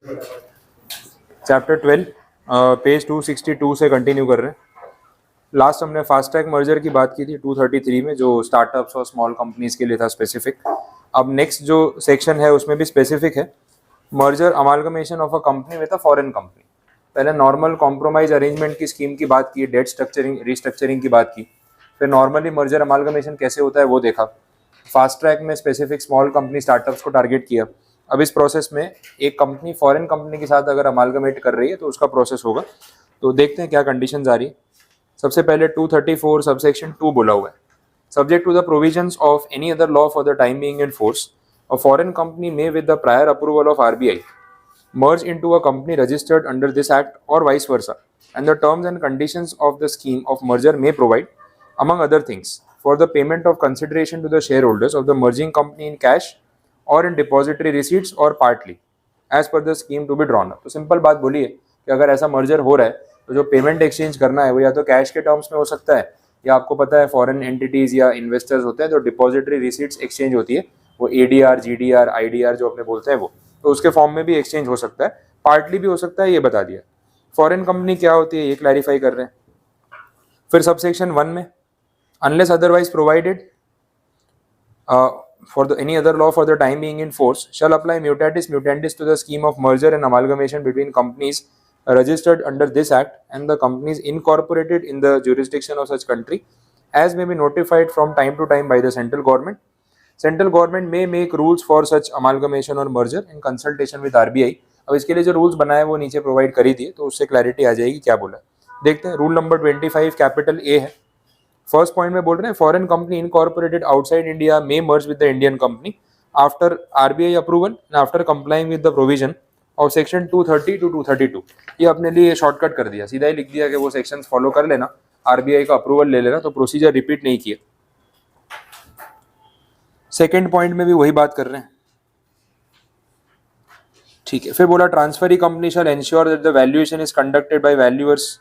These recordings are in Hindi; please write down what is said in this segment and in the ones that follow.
चैप्टर 12 पेज 262 से कंटिन्यू कर रहे हैं। लास्ट हमने फास्ट ट्रैक मर्जर की बात की थी 233 में, जो स्टार्टअप्स और स्मॉल कंपनीज के लिए था स्पेसिफिक। अब नेक्स्ट जो सेक्शन है उसमें भी स्पेसिफिक है, merger amalgamation of a company with a foreign company. पहले नॉर्मल कॉम्प्रोमाइज अरेंजमेंट की स्कीम की बात की, डेट स्ट्रक्चरिंग रिस्ट्रक्चरिंग की बात की, फिर नॉर्मली मर्जर अमालगमेशन कैसे होता है वो देखा। फास्ट ट्रैक में स्पेसिफिक स्मॉल कंपनी स्टार्टअप्स को टारगेट किया। अब इस प्रोसेस में एक कंपनी फॉरेन कंपनी के साथ अगर अमालगमेट कर रही है तो उसका प्रोसेस होगा। तो देखते हैं क्या कंडीशंस आ रही है। सबसे पहले 234 सबसेक्शन 2 बोला हुआ है, subject to the provisions of any other law for the time being in force, a foreign company में with the prior approval of RBI merge into a company registered under this act or vice versa, and the terms and conditions of the scheme of merger may provide, among other things, for the payment of consideration to the shareholders of the merging company in cash or in depository receipts or partly as per the scheme to be drawn up। तो सिंपल बात बोली है कि अगर ऐसा मर्जर हो रहा है तो जो पेमेंट एक्सचेंज करना है वो या तो कैश के टर्म्स में हो सकता है, या आपको पता है फॉरेन एंटिटीज या इन्वेस्टर्स होते हैं तो डिपॉजिटरी रिसीट्स एक्सचेंज होती है, वो एडीआर जीडीआर आईडीआर जो अपने बोलते हैं वो, तो उसके फॉर्म में भी एक्सचेंज हो सकता है, पार्टली भी हो सकता है, ये बता दिया। फॉरेन कंपनी क्या होती है ये क्लैरिफाई कर रहे हैं। फिर सबसेक्शन 1 में unless otherwise provided for any other law for the time being in force shall apply mutatis mutandis to the scheme of merger and amalgamation between companies registered under this act and the companies incorporated in the jurisdiction of such country as may be notified from time to time by the central government. Central government may make rules for such amalgamation or merger in consultation with RBI। अब इसके लिए जो रूल्स बनाए वो नीचे प्रोवाइड कर ही दिए, तो उससे क्लैरिटी आ जाएगी क्या बोला। देखते हैं। रूल नंबर 25 कैपिटल ए है। फर्स्ट पॉइंट में बोल रहे हैं foreign company incorporated outside India may merge with the Indian company after RBI approval and after complying with the provision of section 230 to 232। ये अपने लिए शॉर्टकट कर दिया, सीधा ही लिख दिया कि वो सेक्शंस फॉलो कर लेना, आरबीआई का अप्रूवल ले लेना, तो प्रोसीजर रिपीट नहीं किया। सेकेंड पॉइंट में भी वही बात कर रहे हैं, ठीक है। फिर बोला transferee company shall ensure that the valuation is conducted by valuers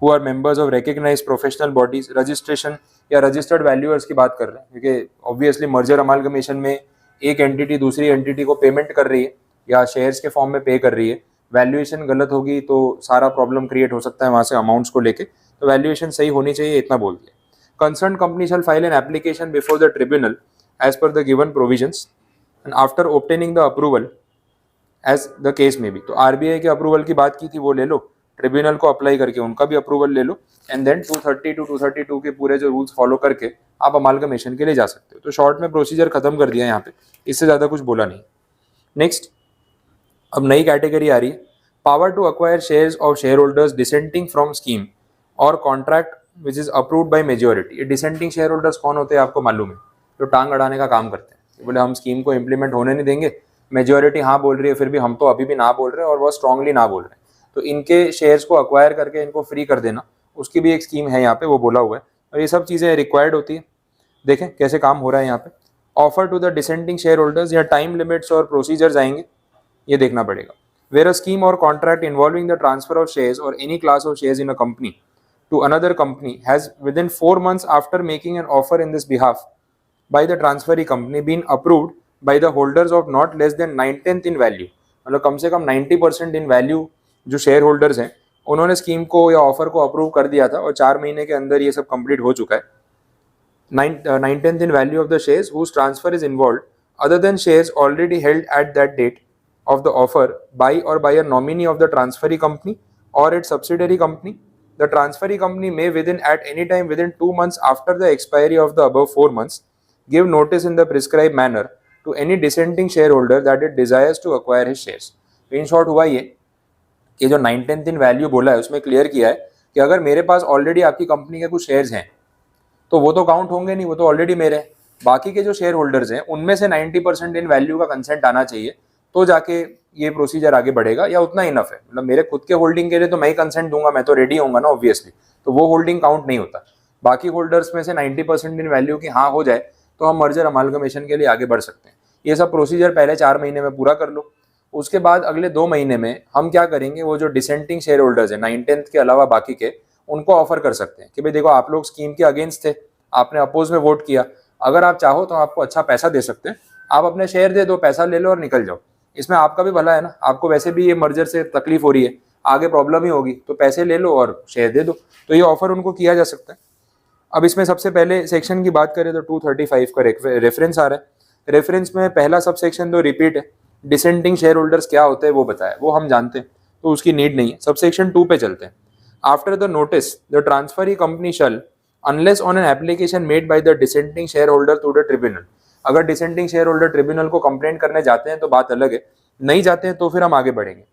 who are members of recognized professional bodies। Registration या रजिस्टर्ड वैल्यूअर्स की बात कर रहे हैं, क्योंकि ऑब्वियसली मर्जर अमालगमेशन में एक एंटिटी दूसरी एंटिटी को पेमेंट कर रही है या शेयर्स के फॉर्म में पे कर रही है। वैल्यूएशन गलत होगी तो सारा प्रॉब्लम क्रिएट हो सकता है वहाँ से अमाउंट्स को लेके, तो वैल्यूएशन सही होनी चाहिए, इतना बोल दिया। Concern company shall file an application before the tribunal as per the given provisions and after obtaining the approval as the case में भी। तो आरबीआई के अप्रूवल की बात की थी वो ले लो, ट्रिब्यूनल को अप्लाई करके उनका भी अप्रूवल ले लो, एंड देन 230 टू 232 के पूरे जो रूल्स फॉलो करके आप अमालगमेशन के लिए जा सकते हो। तो शॉर्ट में प्रोसीजर खत्म कर दिया यहाँ पे, इससे ज़्यादा कुछ बोला नहीं। नेक्स्ट, अब नई कैटेगरी आ रही है, power to acquire shares of share holders dissenting from scheme और contract which is approved by majority. ये डिसेंटिंग शेयर होल्डर्स कौन होते हैं आपको मालूम है, जो टांग अड़ाने का काम करते हैं, बोले हम स्कीम को इम्प्लीमेंट होने नहीं देंगे, मेजोरिटी हाँ बोल रही है फिर भी हम तो अभी भी ना बोल रहे हैं और बहुत स्ट्रांगली ना बोल रहे हैं, तो इनके शेयर्स को अक्वायर करके इनको फ्री कर देना, उसकी भी एक स्कीम है यहाँ पे, वो बोला हुआ है, और ये सब चीज़ें रिक्वायर्ड होती है। देखें कैसे काम हो रहा है यहाँ पे। Offer to the dissenting share holders, या टाइम लिमिट्स और प्रोसीजर्स आएंगे, ये देखना पड़ेगा। वेयर अ स्कीम और contract involving the transfer of shares और any class of shares in a company to another company has within 4 months after making an offer in this behalf by the transferee company been approved by the holders of not less than 9/10 in value। मतलब कम से कम 90% इन वैल्यू जो शेयर होल्डर्स हैं उन्होंने स्कीम को या ऑफर को अप्रूव कर दिया था और 4 महीने के अंदर ये सब कंप्लीट हो चुका है। 9/10 in value of the shares whose transfer is involved other than shares already held at that date of the offer by or by a nominee of the transferee company or its subsidiary company। The transferee company may at any time within 2 months after the expiry of the above 4 months give notice in the prescribed manner to any dissenting shareholder that it desires to acquire his shares। In short हुआ ये कि जो 9/10 in वैल्यू बोला है उसमें क्लियर किया है कि अगर मेरे पास ऑलरेडी आपकी कंपनी के कुछ शेयर्स हैं तो वो तो काउंट होंगे नहीं, वो तो ऑलरेडी मेरे हैं। बाकी के जो शेयर होल्डर्स हैं उनमें से 90% इन वैल्यू का कंसेंट आना चाहिए, तो जाके ये प्रोसीजर आगे बढ़ेगा, या उतना इनफ है। मतलब मेरे खुद के होल्डिंग के लिए तो मैं ही कंसेंट दूंगा, मैं तो रेडी होऊंगा ना ऑब्वियसली, तो वो होल्डिंग काउंट नहीं होता। बाकी होल्डर्स में से 90% इन वैल्यू की हाँ हो जाए तो हम मर्जर अमालगमेशन के लिए आगे बढ़ सकते हैं। ये सब प्रोसीजर पहले 4 महीने में पूरा कर लो, उसके बाद अगले 2 महीने में हम क्या करेंगे, वो जो डिसेंटिंग शेयर होल्डर्स हैं 9/10 के अलावा बाकी के, उनको ऑफर कर सकते हैं कि भाई देखो आप लोग स्कीम के अगेंस्ट थे, आपने अपोज में वोट किया, अगर आप चाहो तो आपको अच्छा पैसा दे सकते हैं, आप अपने शेयर दे दो, पैसा ले लो और निकल जाओ। इसमें आपका भी भला है ना, आपको वैसे भी ये मर्जर से तकलीफ हो रही है, आगे प्रॉब्लम ही होगी, तो पैसे ले लो और शेयर दे दो। तो ये ऑफर उनको किया जा सकता है। अब इसमें सबसे पहले सेक्शन की बात करें तो 235 का रेफरेंस आ रहा है। रेफरेंस में पहला सब सेक्शन तो रिपीट है, डिसेंटिंग शेयर होल्डर्स क्या होते हैं वो बताया, वो हम जानते हैं तो उसकी नीड नहीं है। सब सेक्शन 2 पे चलते हैं। After the notice the transferee company shall unless on an application made by the dissenting share holder to the tribunal. अगर डिसेंटिंग शेयर होल्डर ट्रिब्यूनल को कंप्लेंट करने जाते हैं तो बात अलग है, नहीं जाते हैं तो फिर हम आगे बढ़ेंगे।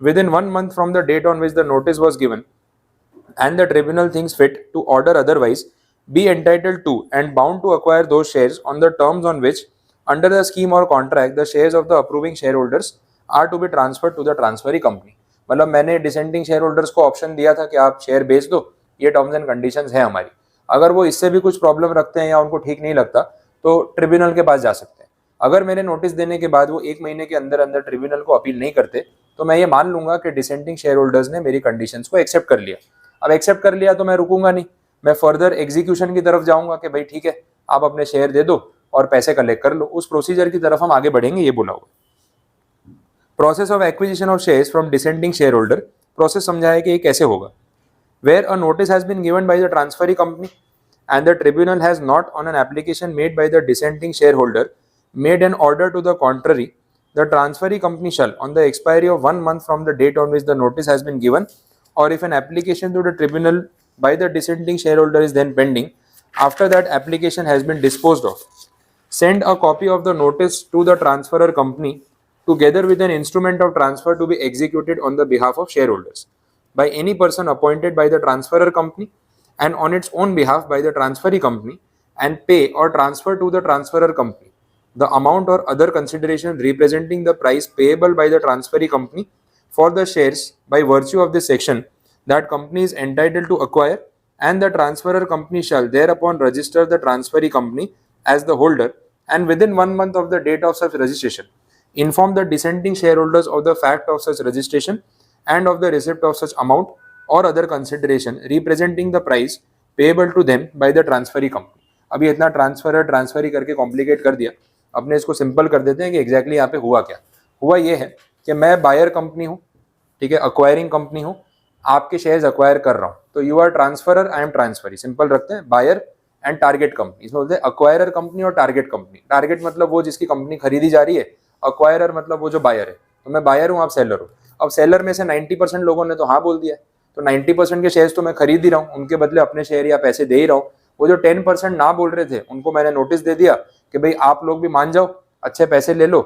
Within 1 month from the date on which the notice was given and the tribunal thinks fit to order otherwise, be entitled to and bound to acquire those shares on the terms on which, under the scheme or contract, the shares of the approving shareholders are to be transferred to the transferee company। मतलब मैंने डिसेंटिंग शेयर होल्डर्स को ऑप्शन दिया था कि आप शेयर बेच दो, ये टर्म्स एंड कंडीशंस है हमारी। अगर वो इससे भी कुछ प्रॉब्लम रखते हैं या उनको ठीक नहीं लगता तो ट्रिब्यूनल के पास जा सकते हैं। अगर मेरे नोटिस देने के बाद वो 1 महीने के अंदर अंदर ट्रिब्यूनल को अपील नहीं करते तो मैं ये मान लूंगा कि डिसेंटिंग शेयर होल्डर्स ने मेरी कंडीशंस को एक्सेप्ट कर लिया। अब एक्सेप्ट कर लिया तो मैं रुकूंगा नहीं, मैं फर्दर एग्जीक्यूशन की तरफ जाऊंगा कि भाई ठीक है आप अपने शेयर दे दो और पैसे कलेक्ट कर लो। उस प्रोसीजर की तरफ हम आगे बढ़ेंगे, ये बोला हुआ। Process of acquisition of shares from dissenting share holder, process समझाया कि ये कैसे होगा। Where a notice has been given by the transferee company and the tribunal has not on an application made by the dissenting shareholder made an order to the contrary, the transferee company shall, on the expiry of 1 month from the date on which the notice has been given, or if an application to the tribunal by the dissenting shareholder is then pending, after that application has been disposed of, send a copy of the notice to the transferor company together with an instrument of transfer to be executed on the behalf of shareholders by any person appointed by the transferor company and on its own behalf by the transferee company, and pay or transfer to the transferor company the amount or other consideration representing the price payable by the transferee company for the shares by virtue of this section that company is entitled to acquire, and the transferor company shall thereupon register the transferee company as the holder, and within 1 month of the date of such registration inform the dissenting shareholders of the fact of such registration and of the receipt of such amount और other consideration representing the price payable to them by the transferee company. अभी इतना ट्रांसफरी करके कॉम्प्लिकेट कर दिया, अपने इसको सिंपल कर देते हैं कि एग्जैक्टली यहाँ पे हुआ क्या। हुआ ये है कि मैं बायर कंपनी हूँ, ठीक है, अक्वायरिंग कंपनी हूँ, आपके शेयर्स अक्वायर कर रहा हूँ, तो you are transferor, I am transferee. Simple रखते हैं, बायर एंड टारगेट कंपनी। इसमें बोलते हैं अक्वायरर कंपनी और टारगेट कंपनी। टारगेट मतलब वो जिसकी कंपनी खरीदी जा रही है, अक्वायरर मतलब वो जो बायर है। तो मैं बायर हूँ, आप सेलर हो। अब सेलर में से 90% लोगों ने तो हाँ बोल दिया, तो 90% के शेयर्स तो मैं खरीद ही रहा हूँ, उनके बदले अपने शेयर या पैसे दे ही रहा हूँ। वो जो 10% ना बोल रहे थे उनको मैंने नोटिस दे दिया कि भाई आप लोग भी मान जाओ, अच्छे पैसे ले लो,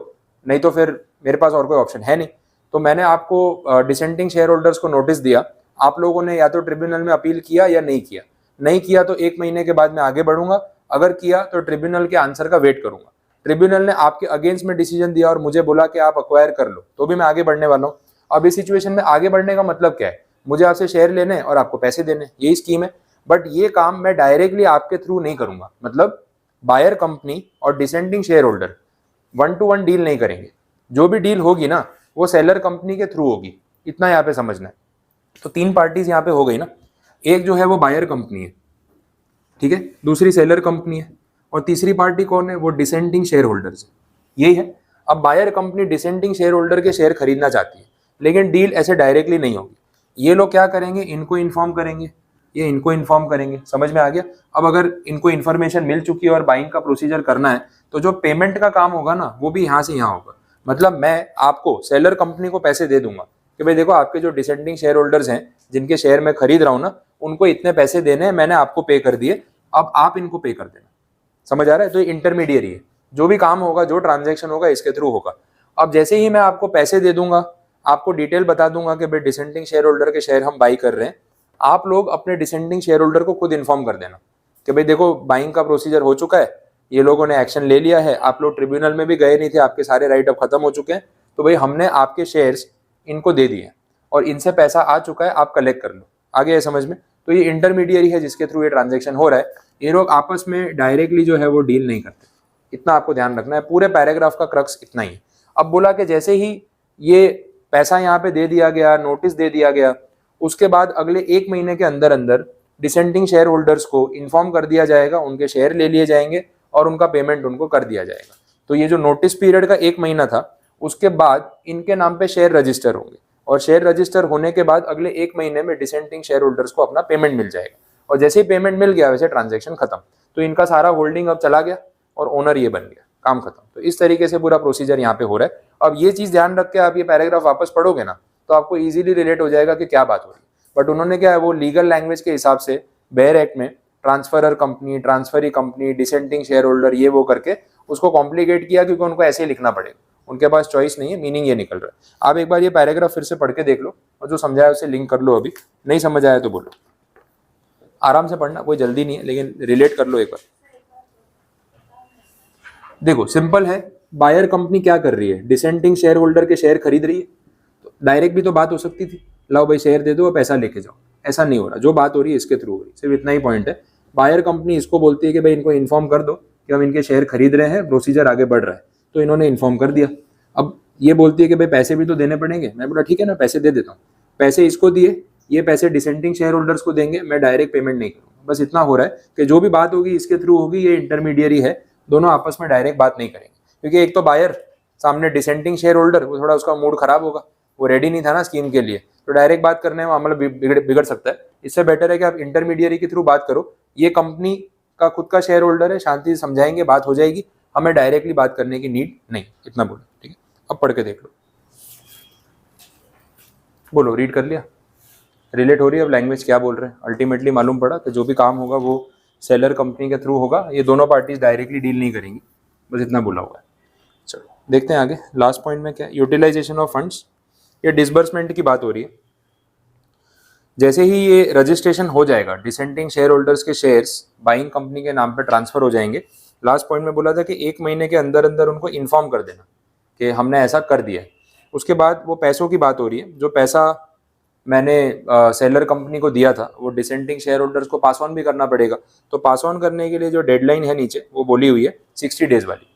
नहीं तो फिर मेरे पास और कोई ऑप्शन है नहीं। तो मैंने आपको डिसेंटिंग शेयर होल्डर्स को नोटिस दिया, आप लोगों ने या तो ट्रिब्यूनल में अपील किया या नहीं किया। नहीं किया तो 1 महीने के बाद मैं आगे बढ़ूंगा, अगर किया तो ट्रिब्यूनल के आंसर का वेट करूंगा। ट्रिब्यूनल ने आपके अगेंस्ट में डिसीजन दिया और मुझे बोला कि आप अक्वायर कर लो, तो भी मैं आगे बढ़ने वाला हूँ। अब इस सिचुएशन में आगे बढ़ने का मतलब क्या है, मुझे आपसे शेयर लेने और आपको पैसे देने, यही स्कीम है। बट ये काम मैं डायरेक्टली आपके थ्रू नहीं करूंगा, मतलब बायर कंपनी और dissenting share holder 1 to 1 deal नहीं करेंगे। जो भी डील होगी ना वो सेलर कंपनी के थ्रू होगी, इतना यहाँ पे समझना है। तो 3 पार्टीज यहाँ पे हो गई ना, एक जो है वो बायर कंपनी है, ठीक है, दूसरी सेलर कंपनी है, और तीसरी पार्टी कौन है, वो डिसेंटिंग शेयर होल्डर्स है। यही है। अब buyer company dissenting share holder के शेयर खरीदना चाहती है, लेकिन डील ऐसे डायरेक्टली नहीं होगी। ये लोग क्या करेंगे, इनको इन्फॉर्म करेंगे, ये इनको इन्फॉर्म करेंगे। समझ में आ गया। अब अगर इनको इन्फॉर्मेशन मिल चुकी है और बाइंग का प्रोसीजर करना है, तो जो पेमेंट का काम होगा ना वो भी यहाँ से यहाँ होगा। मतलब मैं आपको सेलर कंपनी को पैसे दे दूंगा कि भाई देखो आपके जो डिसेंडिंग शेयर होल्डर्स हैं जिनके शेयर मैं खरीद रहा हूँ ना, उनको इतने पैसे देने हैं, मैंने आपको पे कर दिए, अब आप इनको पे कर देना। समझ आ रहा है। तो ये इंटरमीडिएरी है, जो भी काम होगा, जो ट्रांजेक्शन होगा, इसके थ्रू होगा। अब जैसे ही मैं आपको पैसे दे दूंगा, आपको डिटेल बता दूंगा कि भाई डिसेंडिंग शेयर होल्डर के शेयर हम बाई कर रहे हैं, आप लोग अपने डिसेंडिंग शेयर होल्डर को खुद इन्फॉर्म कर देना कि भाई देखो बाइंग का प्रोसीजर हो चुका है, ये लोगों ने एक्शन ले लिया है, आप लोग ट्रिब्यूनल में भी गए नहीं थे, आपके सारे राइट अब खत्म हो चुके हैं, तो भाई हमने आपके शेयर्स इनको दे दिए और इनसे पैसा आ चुका है, आप कलेक्ट कर लो। आगे है समझ में। तो ये इंटरमीडिएरी है जिसके थ्रू ये ट्रांजेक्शन हो रहा है। ये लोग आपस में डायरेक्टली जो है वो डील नहीं करते, इतना आपको ध्यान रखना है। पूरे पैराग्राफ का क्रक्स इतना ही है। अब बोला कि जैसे ही ये पैसा यहाँ पे दे दिया गया, नोटिस दे दिया गया, उसके बाद अगले 1 महीने के अंदर अंदर डिसेंडिंग शेयर होल्डर्स को इन्फॉर्म कर दिया जाएगा, उनके शेयर ले लिए जाएंगे और उनका पेमेंट उनको कर दिया जाएगा। तो ये जो नोटिस पीरियड का 1 महीना था, उसके बाद इनके नाम पे शेयर रजिस्टर होंगे और शेयर रजिस्टर होने के बाद अगले 1 महीने में डिसेंटिंग शेयर होल्डर्स को अपना पेमेंट मिल जाएगा और जैसे ही पेमेंट मिल गया वैसे ट्रांजैक्शन खत्म। तो इनका सारा होल्डिंग अब चला गया और ओनर ये बन गया, काम खत्म। तो इस तरीके से पूरा प्रोसीजर यहाँ पे हो रहा है। अब ये चीज ध्यान रख के आप ये पैराग्राफ वापस पढ़ोगे ना तो आपको इजीली रिलेट हो जाएगा कि क्या बात हो रही है। बट उन्होंने क्या है, वो लीगल लैंग्वेज के हिसाब से बेयर एक्ट में transferor company, transferee company, dissenting share holder, ये वो करके उसको कॉम्प्लिकेट किया क्योंकि उनको ऐसे ही लिखना पड़ेगा, उनके पास चॉइस नहीं है, मीनिंग ये निकल रहा है। आप एक बार ये पैराग्राफ फिर से पढ़ के देख लो और जो समझाया उसे लिंक कर लो। अभी नहीं समझ आया तो बोलो, आराम से पढ़ना, कोई जल्दी नहीं है, लेकिन रिलेट कर लो एक बार। देखो सिंपल है, बायर कंपनी क्या कर रही है, डिसेंटिंग शेयर होल्डर के शेयर खरीद रही है। तो डायरेक्ट भी तो बात हो सकती थी, लाओ भाई शेयर दे दो और पैसा लेके जाओ, ऐसा नहीं हो रहा। जो बात हो रही है इसके थ्रू हो रही है, सिर्फ इतना ही पॉइंट है। बायर कंपनी इसको बोलती है कि भाई इनको इन्फॉर्म कर दो कि हम इनके शेयर खरीद रहे हैं, प्रोसीजर आगे बढ़ रहा है। तो इन्होंने इन्फॉर्म कर दिया। अब ये बोलती है कि भाई पैसे भी तो देने पड़ेंगे। मैं बोला ठीक है ना, पैसे दे देता हूँ। पैसे इसको दिए, ये पैसे डिसेंटिंग शेयर होल्डर्स को देंगे, मैं डायरेक्ट पेमेंट नहीं करूँगा। बस इतना हो रहा है कि जो भी बात होगी इसके थ्रू होगी, ये इंटरमीडियरी है, दोनों आपस में डायरेक्ट बात नहीं करेंगे। क्योंकि एक तो बायर सामने डिसेंटिंग शेयर होल्डर, वो थोड़ा उसका मूड खराब होगा, वो रेडी नहीं था ना स्कीम के लिए, तो डायरेक्ट बात करने में मामला बिगड़ सकता है। इससे बेटर है कि आप इंटरमीडियरी के थ्रू बात करो। ये कंपनी का खुद का शेयर होल्डर है, शांति से समझाएंगे, बात हो जाएगी, हमें डायरेक्टली बात करने की नीड नहीं। इतना बोलो, ठीक है। अब पढ़ के देख लो, बोलो, रीड कर लिया, रिलेट हो रही है अब लैंग्वेज क्या बोल रहे हैं। अल्टीमेटली मालूम पड़ा कि जो भी काम होगा वो सेलर कंपनी के थ्रू होगा, ये दोनों पार्टीज डायरेक्टली डील नहीं करेंगी, बस इतना बोला हुआ है। चलो देखते हैं आगे, लास्ट पॉइंट में क्या, यूटिलाइजेशन ऑफ फंड्स। ये डिसबर्समेंट की बात हो रही है। जैसे ही ये रजिस्ट्रेशन हो जाएगा, डिसेंटिंग शेयर होल्डर्स के शेयर्स बाइंग कंपनी के नाम पे ट्रांसफर हो जाएंगे। लास्ट पॉइंट में बोला था कि 1 महीने के अंदर अंदर उनको इन्फॉर्म कर देना कि हमने ऐसा कर दिया है। उसके बाद वो पैसों की बात हो रही है, जो पैसा मैंने सेलर कंपनी को दिया था वो डिसेंटिंग शेयर होल्डर्स को पास ऑन भी करना पड़ेगा। तो पास ऑन करने के लिए जो डेडलाइन है नीचे वो बोली हुई है 60 डेज वाली।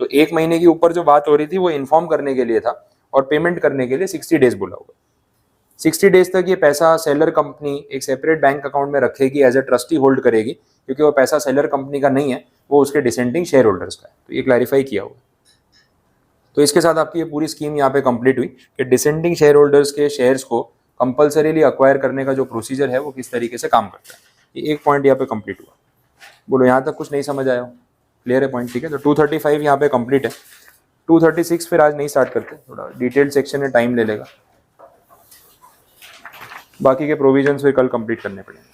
तो 1 महीने की ऊपर जो बात हो रही थी वो इन्फॉर्म करने के लिए था और पेमेंट करने के लिए 60 डेज बोला हुआ। 60 डेज तक ये पैसा सेलर कंपनी एक सेपरेट बैंक अकाउंट में रखेगी, एज ए ट्रस्टी होल्ड करेगी, क्योंकि वो पैसा सेलर कंपनी का नहीं है, वो उसके डिसेंटिंग शेयर होल्डर्स का है। तो ये क्लैरिफाई किया हुआ। तो इसके साथ आपकी ये पूरी स्कीम यहाँ पे कंप्लीट हुई कि डिसेंटिंग शेयर होल्डर्स के शेयर्स को कंपल्सरीली अक्वायर करने का जो प्रोसीजर है वो किस तरीके से काम करता है। ये एक पॉइंट यहाँ पे कंप्लीट हुआ। बोलो यहाँ तक कुछ नहीं समझ आया हो, क्लियर है पॉइंट, ठीक है। तो 235 यहाँ पे कंप्लीट है। 236 फिर आज नहीं स्टार्ट करते, थोड़ा डिटेल्ड सेक्शन में टाइम ले लेगा, बाकी के प्रोविजंस फिर कल कंप्लीट करने पड़ेंगे।